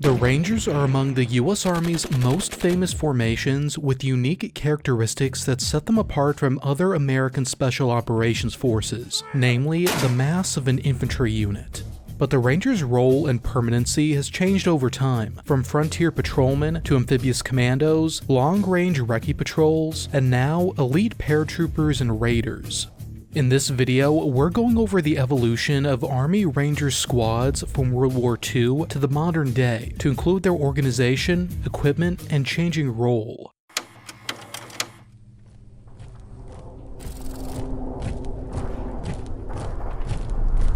The Rangers are among the US Army's most famous formations with unique characteristics that set them apart from other American Special Operations Forces, namely the mass of an infantry unit. But the Rangers' role and permanency has changed over time, from frontier patrolmen to amphibious commandos, long-range recce patrols, and now elite paratroopers and raiders. In this video, we're going over the evolution of Army Ranger squads from World War II to the modern day, to include their organization, equipment, and changing role.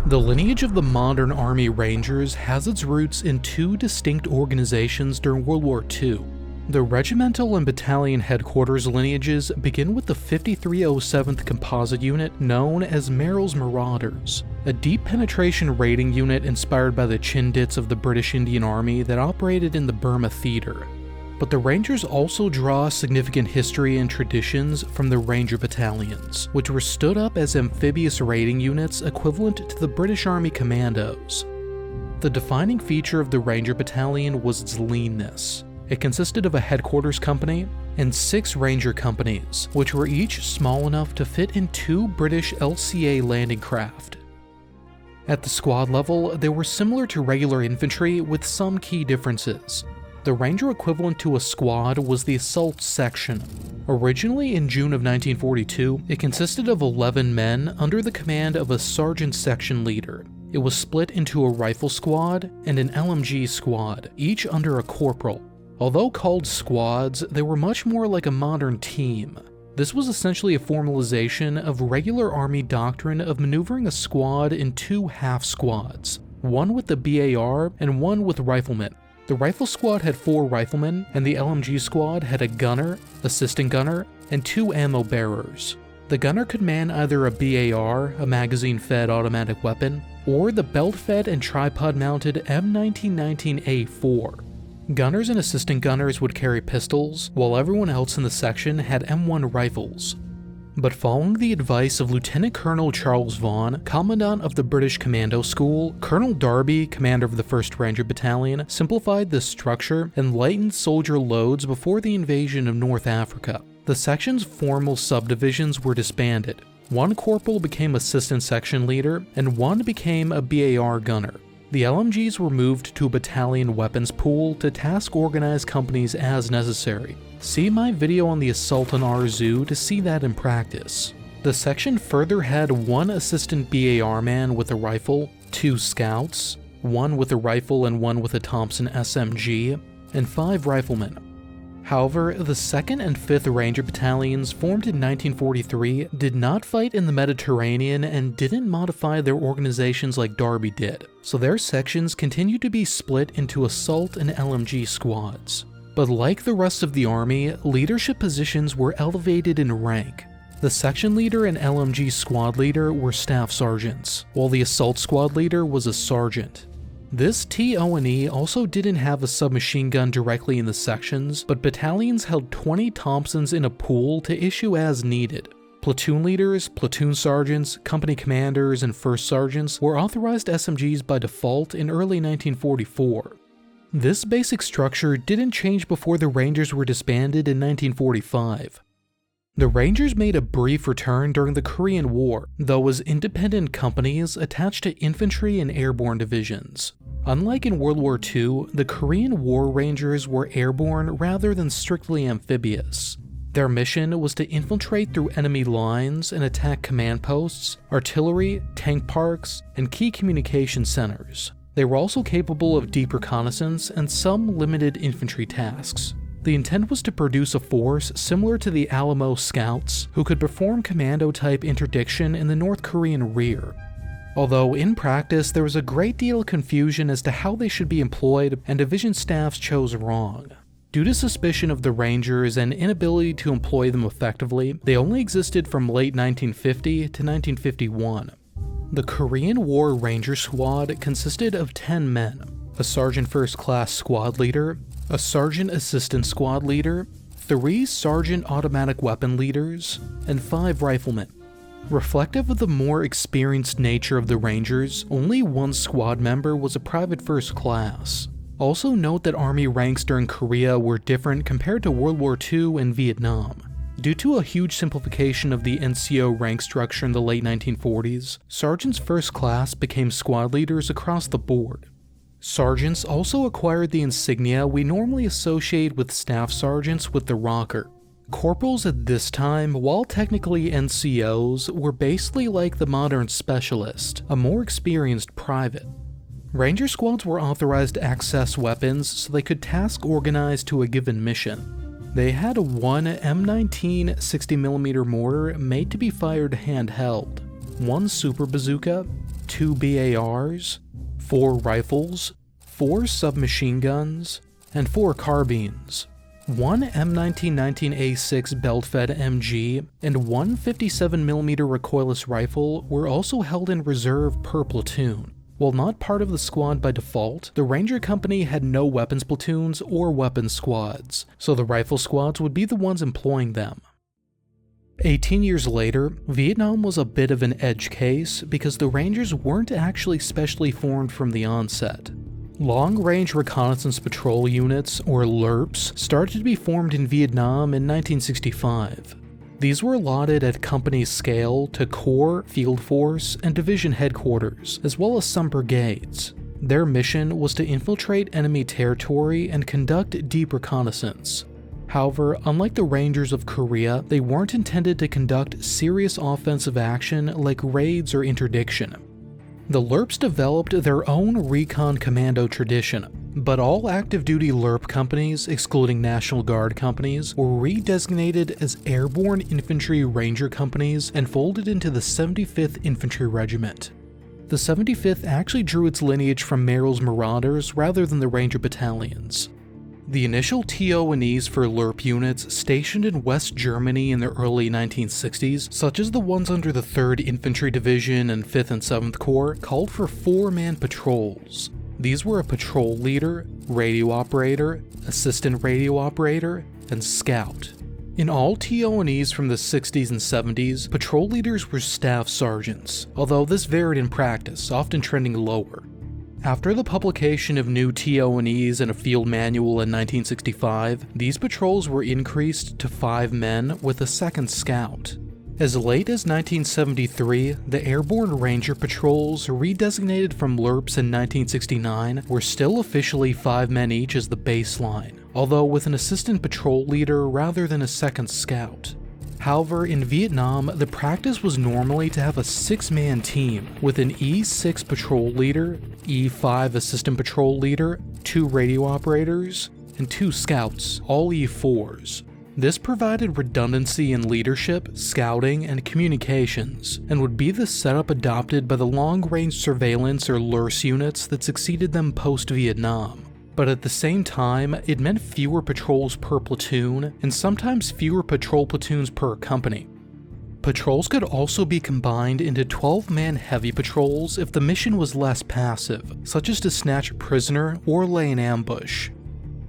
The lineage of the modern Army Rangers has its roots in two distinct organizations during World War II. The regimental and battalion headquarters lineages begin with the 5307th Composite Unit known as Merrill's Marauders, a deep penetration raiding unit inspired by the Chindits of the British Indian Army that operated in the Burma Theater. But the Rangers also draw significant history and traditions from the Ranger Battalions, which were stood up as amphibious raiding units equivalent to the British Army Commandos. The defining feature of the Ranger Battalion was its leanness. It consisted of a headquarters company and 6 ranger companies, which were each small enough to fit in 2 British LCA landing craft. At the squad level, they were similar to regular infantry with some key differences. The ranger equivalent to a squad was the assault section. Originally in June of 1942, it consisted of 11 men under the command of a sergeant section leader. It was split into a rifle squad and an LMG squad, each under a corporal. Although called squads, they were much more like a modern team. This was essentially a formalization of regular Army doctrine of maneuvering a squad in 2 half squads, one with the BAR and one with riflemen. The rifle squad had 4 riflemen, and the LMG squad had a gunner, assistant gunner, and 2 ammo bearers. The gunner could man either a BAR, a magazine-fed automatic weapon, or the belt-fed and tripod-mounted M1919A4. Gunners and assistant gunners would carry pistols, while everyone else in the section had M1 rifles. But following the advice of Lieutenant Colonel Charles Vaughan, Commandant of the British Commando School, Colonel Darby, commander of the 1st Ranger Battalion, simplified the structure and lightened soldier loads before the invasion of North Africa. The section's formal subdivisions were disbanded. 1 corporal became assistant section leader, and 1 became a BAR gunner. The LMGs were moved to a battalion weapons pool to task organize companies as necessary. See my video on the assault on Arzu to see that in practice. The section further had 1 assistant BAR man with a rifle, 2 scouts, 1 with a rifle and 1 with a Thompson SMG, and 5 riflemen. However, the 2nd and 5th Ranger Battalions, formed in 1943, did not fight in the Mediterranean and didn't modify their organizations like Darby did, so their sections continued to be split into assault and LMG squads. But like the rest of the Army, leadership positions were elevated in rank. The section leader and LMG squad leader were staff sergeants, while the assault squad leader was a sergeant. This TO&E also didn't have a submachine gun directly in the sections, but battalions held 20 Thompsons in a pool to issue as needed. Platoon leaders, platoon sergeants, company commanders, and first sergeants were authorized SMGs by default in early 1944. This basic structure didn't change before the Rangers were disbanded in 1945. The Rangers made a brief return during the Korean War, though as independent companies attached to infantry and airborne divisions. Unlike in World War II, the Korean War Rangers were airborne rather than strictly amphibious. Their mission was to infiltrate through enemy lines and attack command posts, artillery, tank parks, and key communication centers. They were also capable of deep reconnaissance and some limited infantry tasks. The intent was to produce a force similar to the Alamo Scouts, who could perform commando-type interdiction in the North Korean rear. Although in practice there was a great deal of confusion as to how they should be employed, and division staffs chose wrong. Due to suspicion of the Rangers and inability to employ them effectively, they only existed from late 1950 to 1951. The Korean War Ranger Squad consisted of 10 men, a Sergeant First Class Squad Leader, a Sergeant Assistant Squad Leader, 3 Sergeant Automatic Weapon Leaders, and 5 Riflemen. Reflective of the more experienced nature of the Rangers, only 1 squad member was a Private First Class. Also note that Army ranks during Korea were different compared to World War II and Vietnam. Due to a huge simplification of the NCO rank structure in the late 1940s, Sergeants First Class became squad leaders across the board. Sergeants also acquired the insignia we normally associate with Staff Sergeants with the rocker. Corporals at this time, while technically NCOs, were basically like the modern specialist, a more experienced private. Ranger squads were authorized to access weapons so they could task organize to a given mission. They had one M19 60mm mortar made to be fired handheld, one super bazooka, 2 BARs, 4 rifles, 4 submachine guns, and 4 carbines. One M1919A6 belt-fed MG and one 57mm recoilless rifle were also held in reserve per platoon. While not part of the squad by default, the Ranger Company had no weapons platoons or weapons squads, so the rifle squads would be the ones employing them. 18 years later, Vietnam was a bit of an edge case because the Rangers weren't actually specially formed from the onset. Long-Range Reconnaissance Patrol Units, or LRRPs, started to be formed in Vietnam in 1965. These were allotted at company scale to Corps, Field Force, and Division headquarters, as well as some brigades. Their mission was to infiltrate enemy territory and conduct deep reconnaissance. However, unlike the Rangers of Korea, they weren't intended to conduct serious offensive action like raids or interdiction. The LRRPs developed their own recon commando tradition, but all active-duty LRRP companies, excluding National Guard companies, were redesignated as Airborne Infantry Ranger companies and folded into the 75th Infantry Regiment. The 75th actually drew its lineage from Merrill's Marauders rather than the Ranger battalions. The initial TO&Es for LRRP units stationed in West Germany in the early 1960s, such as the ones under the 3rd Infantry Division and 5th and 7th Corps, called for 4-man patrols. These were a patrol leader, radio operator, assistant radio operator, and scout. In all TO&Es from the 60s and 70s, patrol leaders were staff sergeants, although this varied in practice, often trending lower. After the publication of new TO&Es and a field manual in 1965, these patrols were increased to 5 men with a second scout. As late as 1973, the Airborne Ranger patrols, redesignated from LRRPs in 1969, were still officially 5 men each as the baseline, although with an assistant patrol leader rather than a second scout. However, in Vietnam, the practice was normally to have a 6-man team with an E6 patrol leader, E5 assistant patrol leader, 2 radio operators, and 2 scouts, all E4s. This provided redundancy in leadership, scouting, and communications, and would be the setup adopted by the long-range surveillance or LRRS units that succeeded them post-Vietnam. But at the same time, it meant fewer patrols per platoon, and sometimes fewer patrol platoons per company. Patrols could also be combined into 12-man heavy patrols if the mission was less passive, such as to snatch a prisoner or lay an ambush.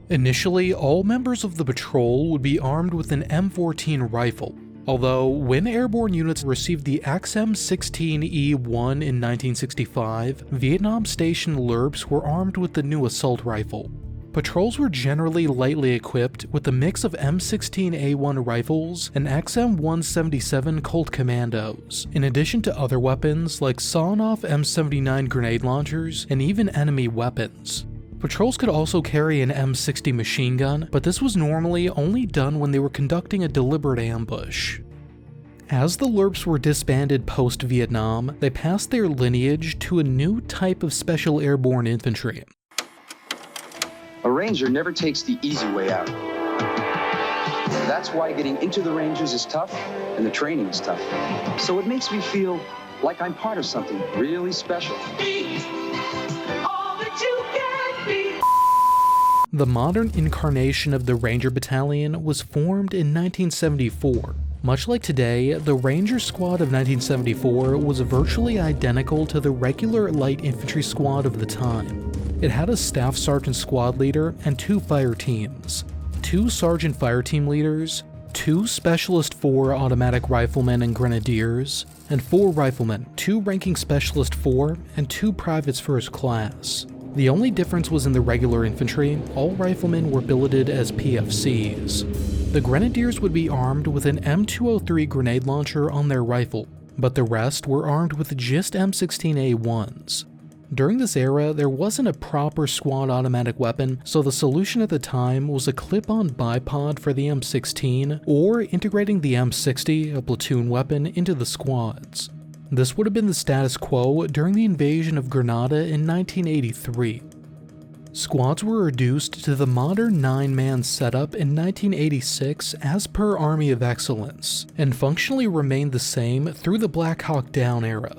Initially, all members of the patrol would be armed with an M14 rifle, although when airborne units received the XM16E1 in 1965, Vietnam-stationed LRRPs were armed with the new assault rifle. Patrols were generally lightly equipped with a mix of M16A1 rifles and XM177 Colt commandos, in addition to other weapons like sawn-off M79 grenade launchers and even enemy weapons. Patrols could also carry an M60 machine gun, but this was normally only done when they were conducting a deliberate ambush. As the LRRPs were disbanded post-Vietnam, they passed their lineage to a new type of special airborne infantry. A Ranger never takes the easy way out. That's why getting into the Rangers is tough, and the training is tough. So it makes me feel like I'm part of something really special. The modern incarnation of the Ranger Battalion was formed in 1974. Much like today, the Ranger Squad of 1974 was virtually identical to the regular light infantry squad of the time. It had a staff sergeant squad leader and 2 fire teams, 2 sergeant fire team leaders, 2 specialist 4 automatic riflemen and grenadiers, and 4 riflemen, 2 ranking specialist 4, and 2 privates first class. The only difference was in the regular infantry. All riflemen were billeted as PFCs. The grenadiers would be armed with an M203 grenade launcher on their rifle, but the rest were armed with just M16A1s. During this era, there wasn't a proper squad automatic weapon, so the solution at the time was a clip-on bipod for the M16, or integrating the M60, a platoon weapon, into the squads. This would have been the status quo during the invasion of Grenada in 1983. Squads were reduced to the modern 9-man setup in 1986 as per Army of Excellence, and functionally remained the same through the Black Hawk Down era.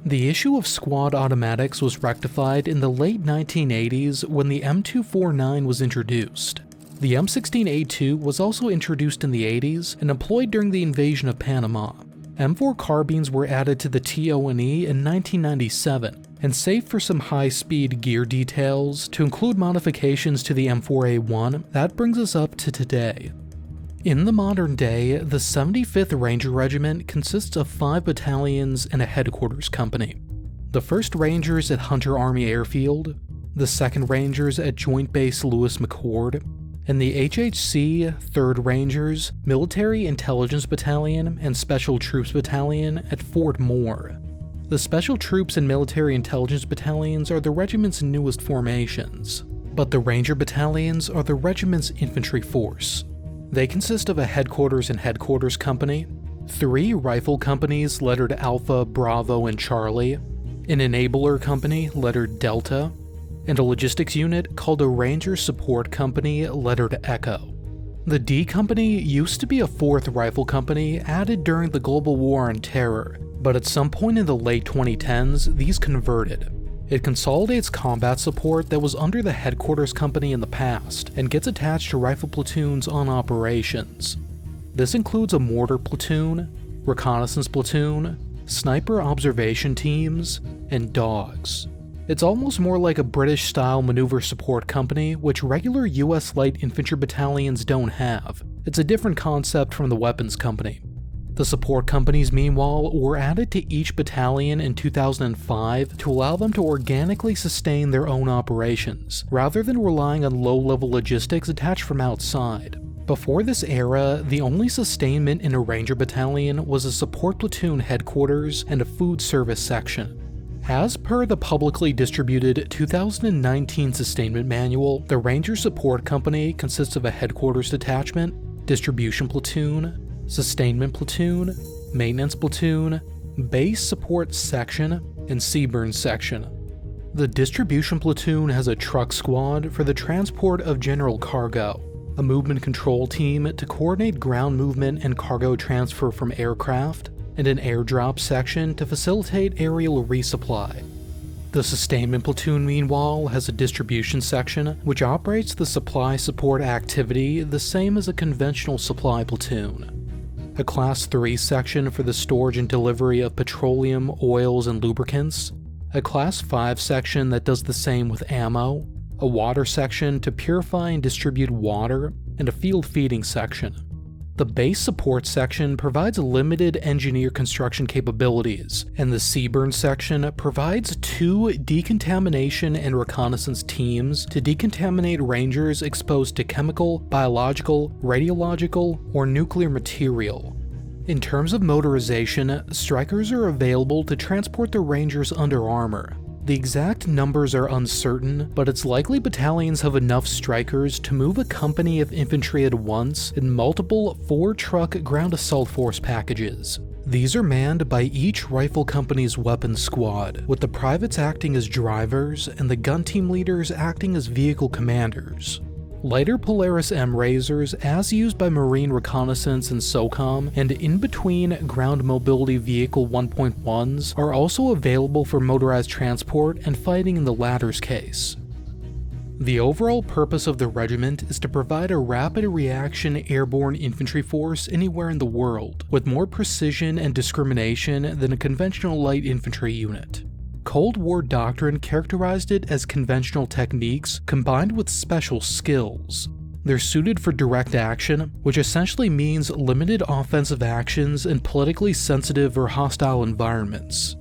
The issue of squad automatics was rectified in the late 1980s when the M249 was introduced. The M16A2 was also introduced in the 80s and employed during the invasion of Panama. M4 carbines were added to the TO&E in 1997, and save for some high-speed gear details to include modifications to the M4A1, that brings us up to today. In the modern day, the 75th Ranger Regiment consists of 5 battalions and a headquarters company. The 1st Rangers at Hunter Army Airfield, the 2nd Rangers at Joint Base Lewis McChord, and the HHC 3rd Rangers, Military Intelligence Battalion, and Special Troops Battalion at Fort Moore. The Special Troops and Military Intelligence Battalions are the regiment's newest formations, but the Ranger Battalions are the regiment's infantry force. They consist of a headquarters and headquarters company, 3 rifle companies lettered Alpha, Bravo, and Charlie, an enabler company lettered Delta, and a logistics unit called a Ranger Support Company lettered Echo. The D Company used to be a 4th rifle company added during the Global War on Terror, but at some point in the late 2010s, these converted. It consolidates combat support that was under the headquarters company in the past, and gets attached to rifle platoons on operations. This includes a mortar platoon, reconnaissance platoon, sniper observation teams, and dogs. It's almost more like a British-style maneuver support company, which regular US light infantry battalions don't have. It's a different concept from the weapons company. The support companies, meanwhile, were added to each battalion in 2005 to allow them to organically sustain their own operations, rather than relying on low-level logistics attached from outside. Before this era, the only sustainment in a Ranger battalion was a support platoon headquarters and a food service section. As per the publicly distributed 2019 sustainment manual, the Ranger Support Company consists of a headquarters detachment, distribution platoon, sustainment platoon, maintenance platoon, base support section, and Seaburn section. The distribution platoon has a truck squad for the transport of general cargo, a movement control team to coordinate ground movement and cargo transfer from aircraft, and an airdrop section to facilitate aerial resupply. The sustainment platoon, meanwhile, has a distribution section which operates the supply support activity the same as a conventional supply platoon. A Class 3 section for the storage and delivery of petroleum, oils, and lubricants, a Class 5 section that does the same with ammo, a water section to purify and distribute water, and a field feeding section. The base support section provides limited engineer construction capabilities, and the Seaburn section provides 2 decontamination and reconnaissance teams to decontaminate Rangers exposed to chemical, biological, radiological, or nuclear material. In terms of motorization, Strykers are available to transport the Rangers under armor. The exact numbers are uncertain, but it's likely battalions have enough Strykers to move a company of infantry at once in multiple 4-truck ground assault force packages. These are manned by each rifle company's weapons squad, with the privates acting as drivers and the gun team leaders acting as vehicle commanders. Lighter Polaris M Razors, as used by Marine Reconnaissance and SOCOM, and in-between Ground Mobility Vehicle 1.1s are also available for motorized transport and fighting in the latter's case. The overall purpose of the regiment is to provide a rapid reaction airborne infantry force anywhere in the world, with more precision and discrimination than a conventional light infantry unit. Cold War doctrine characterized it as conventional techniques combined with special skills. They're suited for direct action, which essentially means limited offensive actions in politically sensitive or hostile environments.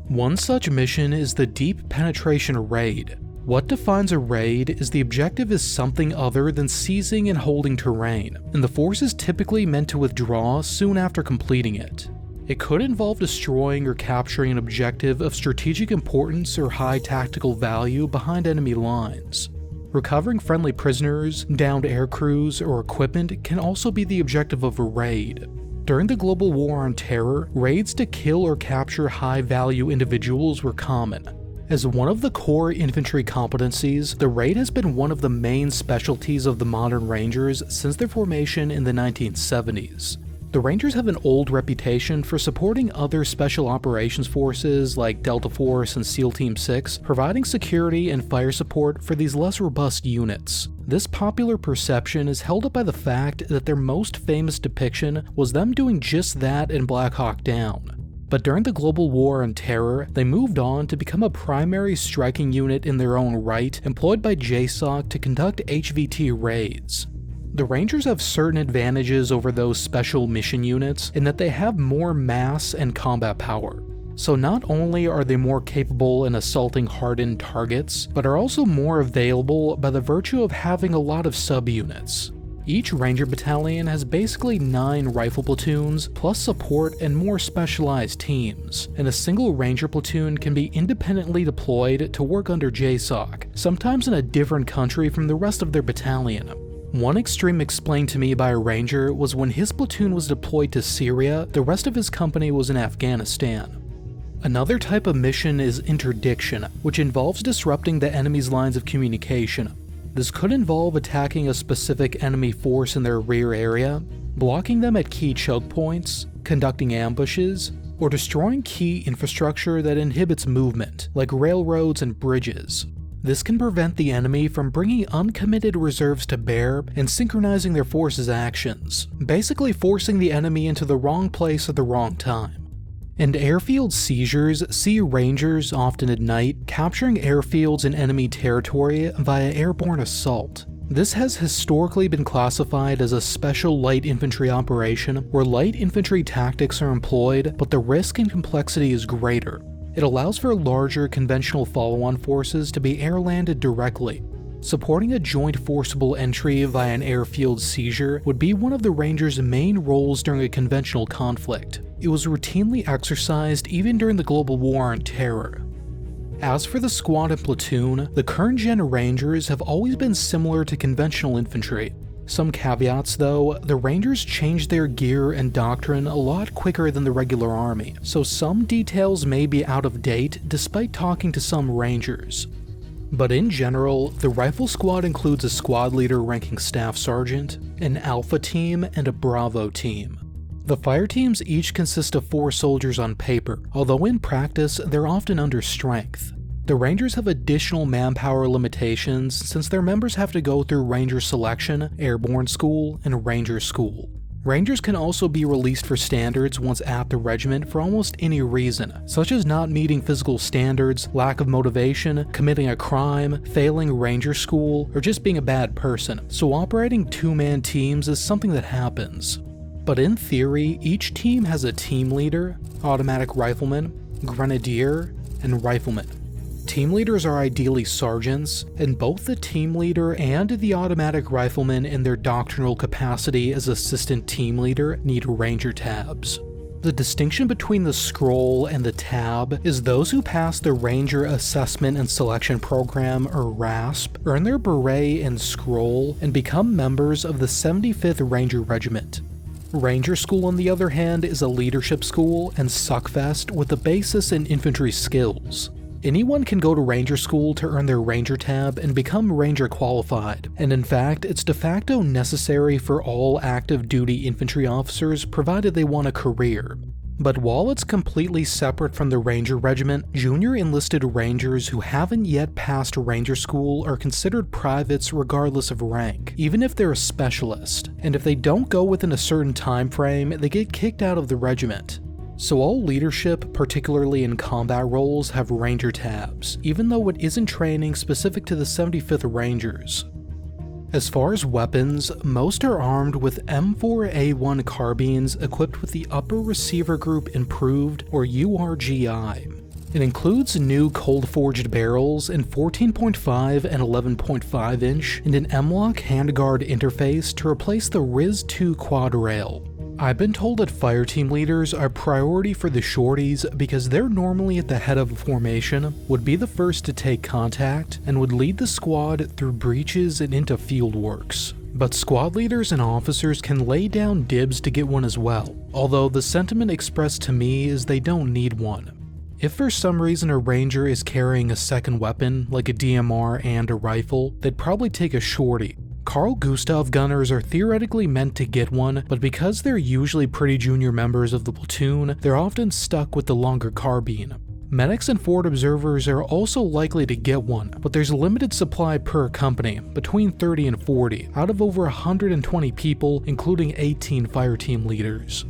One such mission is the Deep Penetration Raid, What defines a raid is the objective is something other than seizing and holding terrain, and the force is typically meant to withdraw soon after completing it. It could involve destroying or capturing an objective of strategic importance or high tactical value behind enemy lines. Recovering friendly prisoners, downed aircrews, or equipment can also be the objective of a raid. During the global war on terror, raids to kill or capture high-value individuals were common. As one of the core infantry competencies, the raid has been one of the main specialties of the modern Rangers since their formation in the 1970s. The Rangers have an old reputation for supporting other special operations forces like Delta Force and SEAL Team 6, providing security and fire support for these less robust units. This popular perception is held up by the fact that their most famous depiction was them doing just that in Black Hawk Down. But during the global war on terror, they moved on to become a primary striking unit in their own right, employed by JSOC to conduct HVT raids. The Rangers have certain advantages over those special mission units in that they have more mass and combat power. So not only are they more capable in assaulting hardened targets, but are also more available by the virtue of having a lot of subunits. Each Ranger Battalion has basically 9 rifle platoons, plus support and more specialized teams, and a single Ranger platoon can be independently deployed to work under JSOC, sometimes in a different country from the rest of their battalion. One extreme explained to me by a Ranger was when his platoon was deployed to Syria, the rest of his company was in Afghanistan. Another type of mission is interdiction, which involves disrupting the enemy's lines of communication. This could involve attacking a specific enemy force in their rear area, blocking them at key choke points, conducting ambushes, or destroying key infrastructure that inhibits movement, like railroads and bridges. This can prevent the enemy from bringing uncommitted reserves to bear and synchronizing their forces' actions, basically forcing the enemy into the wrong place at the wrong time. And airfield seizures see Rangers, often at night, capturing airfields in enemy territory via airborne assault. This has historically been classified as a special light infantry operation where light infantry tactics are employed, but the risk and complexity is greater. It allows for larger conventional follow-on forces to be air-landed directly. Supporting a joint forcible entry via an airfield seizure would be one of the Rangers' main roles during a conventional conflict. It was routinely exercised even during the global war on terror. As for the squad and platoon, the current-gen Rangers have always been similar to conventional infantry. Some caveats though, the Rangers changed their gear and doctrine a lot quicker than the regular army, so some details may be out of date despite talking to some Rangers. But in general, the rifle squad includes a squad leader ranking staff sergeant, an alpha team, and a bravo team. The fire teams each consist of 4 soldiers on paper, although in practice they're often under strength. The Rangers have additional manpower limitations since their members have to go through Ranger Selection, Airborne School, and Ranger School. Rangers can also be released for standards once at the regiment for almost any reason, such as not meeting physical standards, lack of motivation, committing a crime, failing Ranger School, or just being a bad person, so operating 2-man teams is something that happens. But in theory, each team has a team leader, automatic rifleman, grenadier, and rifleman. Team leaders are ideally sergeants, and both the team leader and the automatic rifleman in their doctrinal capacity as assistant team leader need Ranger tabs. The distinction between the scroll and the tab is those who pass the Ranger Assessment and Selection Program, or RASP, earn their beret and scroll and become members of the 75th Ranger Regiment. Ranger School, on the other hand, is a leadership school and suckfest with a basis in infantry skills. Anyone can go to Ranger School to earn their Ranger tab and become Ranger qualified, and in fact, it's de facto necessary for all active duty infantry officers provided they want a career. But while it's completely separate from the Ranger Regiment, junior enlisted Rangers who haven't yet passed Ranger School are considered privates regardless of rank, even if they're a specialist, and if they don't go within a certain time frame, they get kicked out of the regiment. So all leadership, particularly in combat roles, have Ranger tabs, even though it isn't training specific to the 75th Rangers. As far as weapons, most are armed with M4A1 carbines equipped with the Upper Receiver Group Improved, or URGI. It includes new cold-forged barrels in 14.5 and 11.5 inch and an M-LOK handguard interface to replace the RIS-2 quad rail. I've been told that fireteam leaders are priority for the shorties because they're normally at the head of a formation, would be the first to take contact, and would lead the squad through breaches and into field works. But squad leaders and officers can lay down dibs to get one as well, although the sentiment expressed to me is they don't need one. If for some reason a ranger is carrying a second weapon, like a DMR and a rifle, they'd probably take a shorty. Carl Gustav gunners are theoretically meant to get one, but because they're usually pretty junior members of the platoon, they're often stuck with the longer carbine. Medics and forward observers are also likely to get one, but there's a limited supply per company, between 30 and 40, out of over 120 people, including 18 fireteam leaders.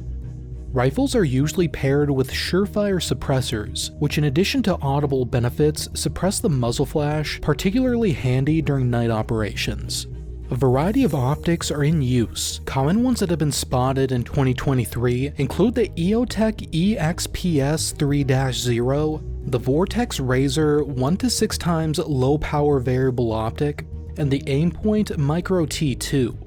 Rifles are usually paired with surefire suppressors, which in addition to audible benefits, suppress the muzzle flash, particularly handy during night operations. A variety of optics are in use. Common ones that have been spotted in 2023 include the EOTech EXPS 3-0, the Vortex Razor 1 to 6 times low power variable optic, and the Aimpoint Micro T2.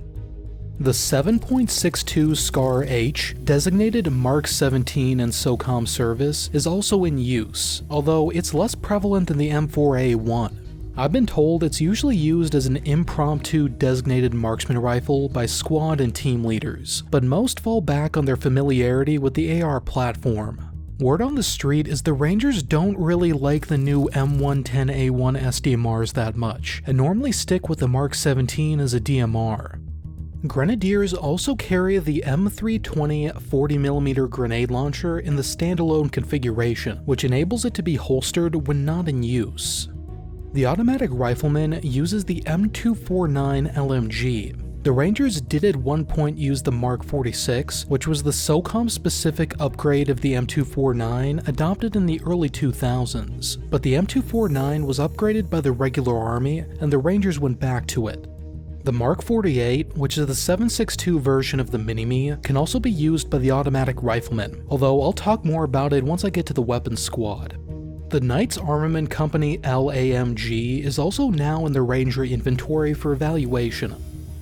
The 7.62 SCAR H, designated Mark 17 in SOCOM service, is also in use, although it's less prevalent than the M4A1. I've been told it's usually used as an impromptu designated marksman rifle by squad and team leaders, but most fall back on their familiarity with the AR platform. Word on the street is the Rangers don't really like the new M110A1 SDMRs that much, and normally stick with the Mark 17 as a DMR. Grenadiers also carry the M320 40mm grenade launcher in the standalone configuration, which enables it to be holstered when not in use. The automatic rifleman uses the M249 LMG. The Rangers did at one point use the Mark 46, which was the SOCOM-specific upgrade of the M249 adopted in the early 2000s, but the M249 was upgraded by the regular Army and the Rangers went back to it. The Mark 48, which is the 7.62 version of the Mini-Me, can also be used by the automatic rifleman, although I'll talk more about it once I get to the weapons squad. The Knights Armament Company LAMG is also now in the Ranger inventory for evaluation.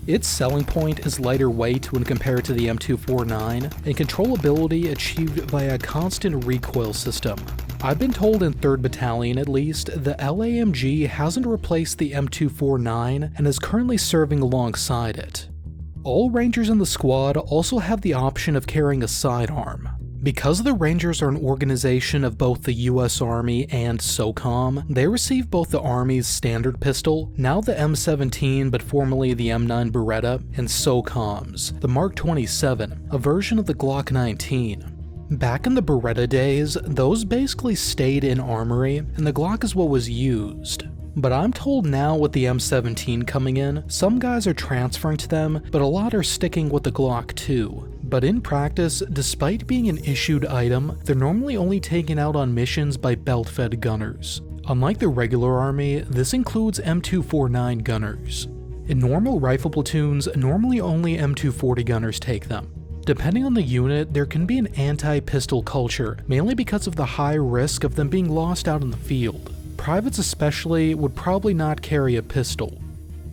Its selling point is lighter weight when compared to the M249, and controllability achieved via a constant recoil system. I've been told in 3rd Battalion at least, the LAMG hasn't replaced the M249 and is currently serving alongside it. All Rangers in the squad also have the option of carrying a sidearm. Because the Rangers are an organization of both the US Army and SOCOM, they receive both the Army's standard pistol, now the M17 but formerly the M9 Beretta, and SOCOM's, the Mark 27, a version of the Glock 19. Back in the Beretta days, those basically stayed in armory, and the Glock is what was used. But I'm told now with the M17 coming in, some guys are transferring to them, but a lot are sticking with the Glock 2. But in practice, despite being an issued item, they're normally only taken out on missions by belt-fed gunners. Unlike the regular army, this includes M249 gunners. In normal rifle platoons, normally only M240 gunners take them. Depending on the unit, there can be an anti-pistol culture, mainly because of the high risk of them being lost out in the field. Privates especially would probably not carry a pistol.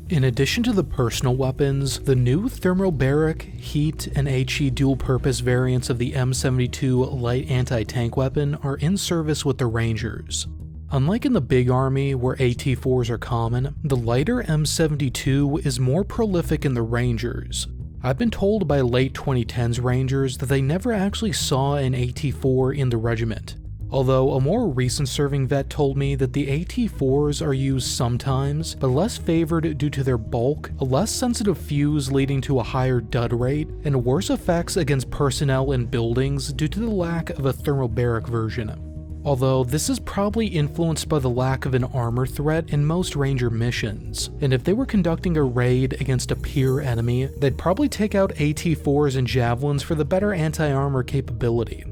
In addition to the personal weapons, the new thermobaric, heat, and HE dual-purpose variants of the M72 light anti-tank weapon are in service with the Rangers. Unlike in the big army where AT-4s are common, the lighter M72 is more prolific in the Rangers. I've been told by late 2010s Rangers that they never actually saw an AT-4 in the regiment. Although a more recent serving vet told me that the AT-4s are used sometimes, but less favored due to their bulk, a less sensitive fuse leading to a higher dud rate, and worse effects against personnel and buildings due to the lack of a thermobaric version. Although this is probably influenced by the lack of an armor threat in most Ranger missions, and if they were conducting a raid against a peer enemy, they'd probably take out AT-4s and javelins for the better anti-armor capability.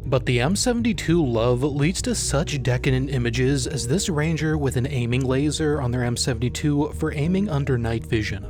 But the M72 love leads to such decadent images as this Ranger with an aiming laser on their M72 for aiming under night vision.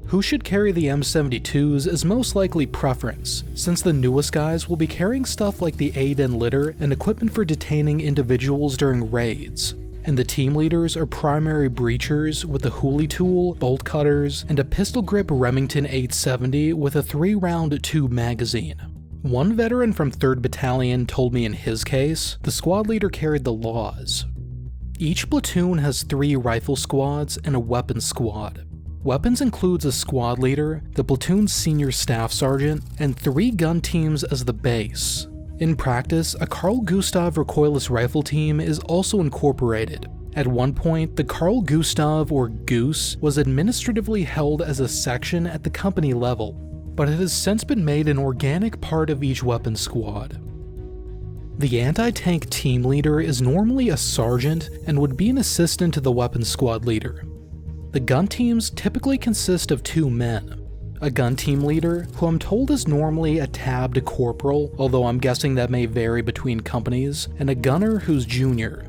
Who should carry the M72s is most likely preference, since the newest guys will be carrying stuff like the AID litter and equipment for detaining individuals during raids, and the team leaders are primary breachers with a hoolie tool, bolt cutters, and a pistol grip Remington 870 with a 3-round tube magazine. One veteran from 3rd Battalion told me in his case, the squad leader carried the laws. Each platoon has 3 rifle squads and a weapons squad. Weapons includes a squad leader, the platoon's senior staff sergeant, and 3 gun teams as the base. In practice, a Carl Gustav recoilless rifle team is also incorporated. At one point, the Carl Gustav, or Goose, was administratively held as a section at the company level, but it has since been made an organic part of each weapons squad. The anti-tank team leader is normally a sergeant and would be an assistant to the weapons squad leader. The gun teams typically consist of 2 men. A gun team leader, who I'm told is normally a tabbed corporal, although I'm guessing that may vary between companies, and a gunner who's junior.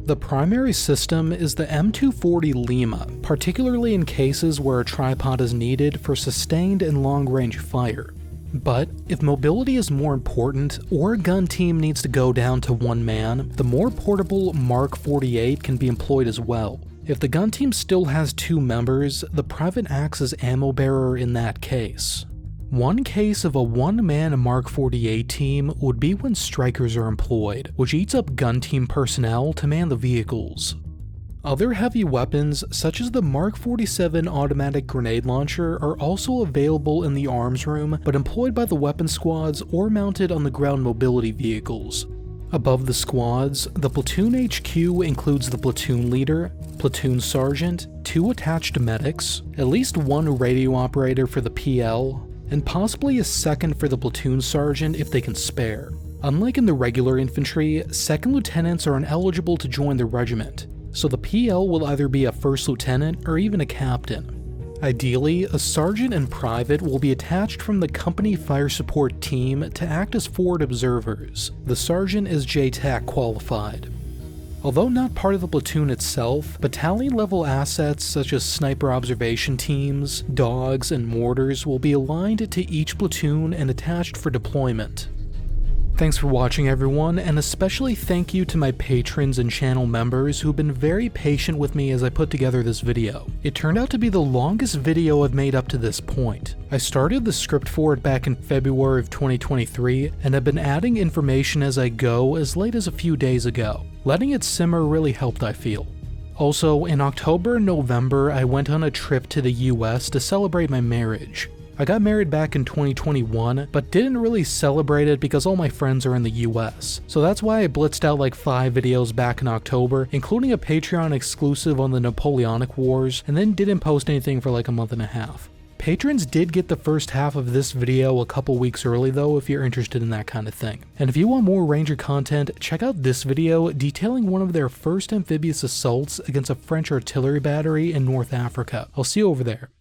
The primary system is the M240 Lima, particularly in cases where a tripod is needed for sustained and long-range fire. But if mobility is more important, or a gun team needs to go down to 1 man, the more portable Mark 48 can be employed as well. If the gun team still has 2 members, the private acts as ammo bearer in that case. One case of a 1-man Mark 48 team would be when strikers are employed, which eats up gun team personnel to man the vehicles. Other heavy weapons, such as the Mark 47 automatic grenade launcher, are also available in the arms room, but employed by the weapon squads or mounted on the ground mobility vehicles. Above the squads, the platoon HQ includes the platoon leader, platoon sergeant, 2 attached medics, at least 1 radio operator for the PL, and possibly a second for the platoon sergeant if they can spare. Unlike in the regular infantry, second lieutenants are ineligible to join the regiment, so the PL will either be a first lieutenant or even a captain. Ideally, a sergeant and private will be attached from the company fire support team to act as forward observers. The sergeant is JTAC qualified. Although not part of the platoon itself, battalion-level assets such as sniper observation teams, dogs, and mortars will be aligned to each platoon and attached for deployment. Thanks for watching everyone, and especially thank you to my patrons and channel members who've been very patient with me as I put together this video. It turned out to be the longest video I've made up to this point. I started the script for it back in February of 2023, and I've been adding information as I go as late as a few days ago. Letting it simmer really helped, I feel. Also, in October and November, I went on a trip to the US to celebrate my marriage. I got married back in 2021, but didn't really celebrate it because all my friends are in the US. So that's why I blitzed out like 5 videos back in October, including a Patreon exclusive on the Napoleonic Wars, and then didn't post anything for like a month and a half. Patrons did get the first half of this video a couple weeks early though if you're interested in that kind of thing. And if you want more Ranger content, check out this video detailing one of their first amphibious assaults against a French artillery battery in North Africa. I'll see you over there.